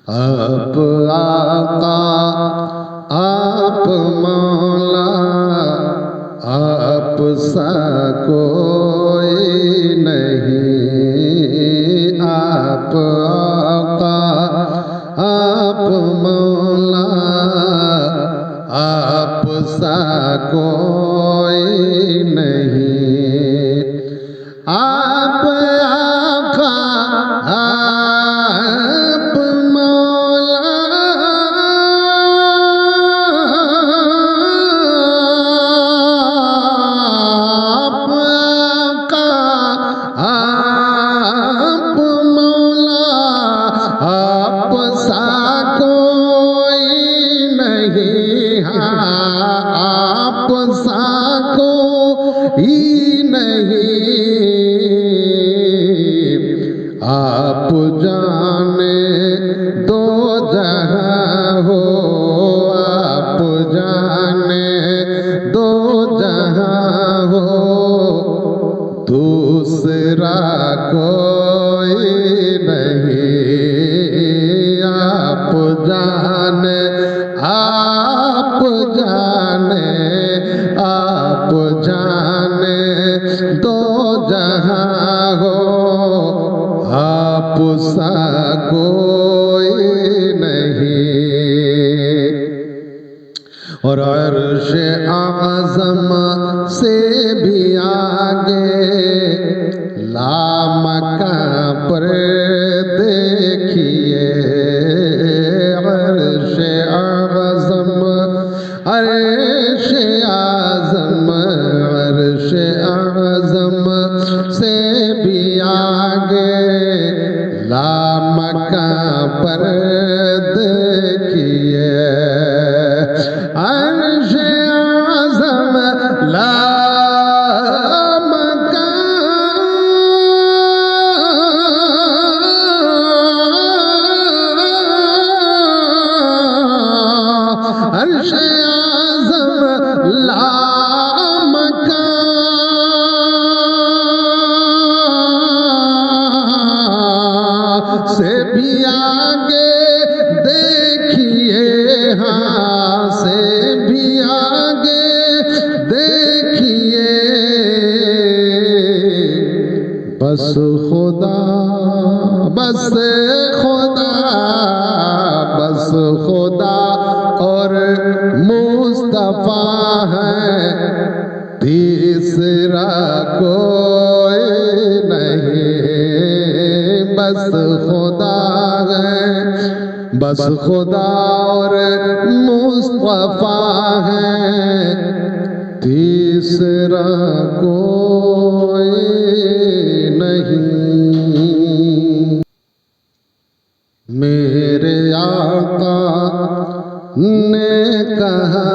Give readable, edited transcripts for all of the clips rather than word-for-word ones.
आप आका आप मौला आप सा कोई नहीं। आप आका आप मौला आप सा कोई नहीं। आप आका आप मौला आप आका आप मौला आप सा कोई नहीं। आप सा कोई नहीं। आप जाने दो जहां हो आप जाने दो जहां हो दूसरा कोई नहीं। आप जाने आप जाने आप जाने दो जहां हो आप सा कोई नहीं। और अर्श आज़म से भी आगे लामकां पर देखिए। अर्श आज़म अर्श आज़म अर्श आज़म से भी आगे लामकां पर देखिए। अर्श आज़म अर्श आज़म लामकां से भी आगे देखिए। हाँ से भी आगे देखिए। बस खुदा बस खुदा बस खुदा और मुस्तफा है तीसरा कोई नहीं। बस खुदा है बस खुदा और मुस्तफा है तीसरा कोई नहीं। मेरे आका ने कहा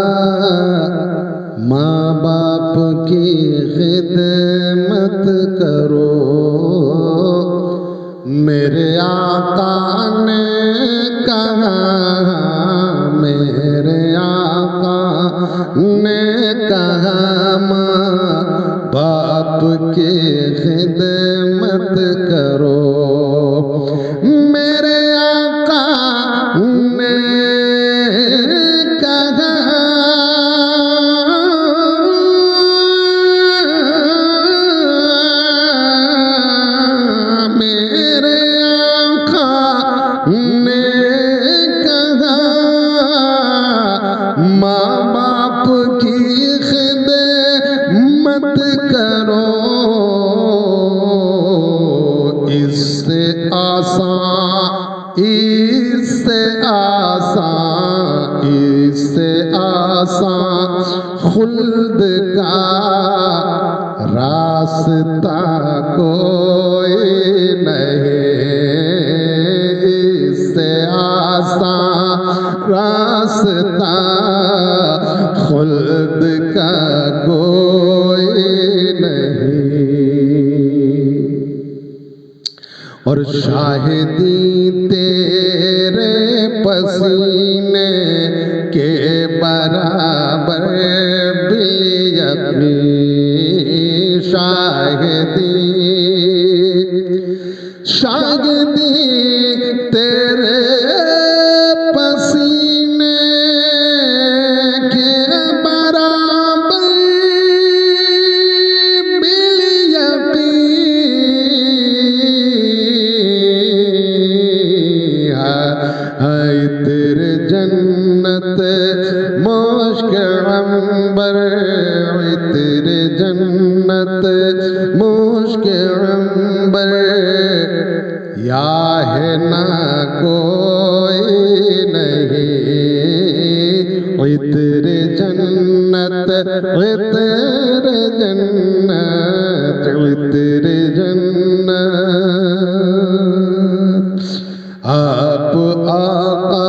माँ बाप की खिदमत करो। मेरे आका ने कहा मेरे आका ने कहा माँ बाप की खिदमत करो। मेरे आका ने कहा मेरे आका ने कहा माँ बाप की खिदमत करो। इससे आसान इससे आसान इससे आसान खुल्द का रास्ता कोई नहीं। इससे आसान रास्ता खुल्द का कोई नहीं। और शाहिदी तेरे पसीने के बराबर भी अपनी शाहिदी शाहिदी तेरे कोई नहीं। इत्र जन्नत इत्र जन्नत इत्र जन्नत। आप आका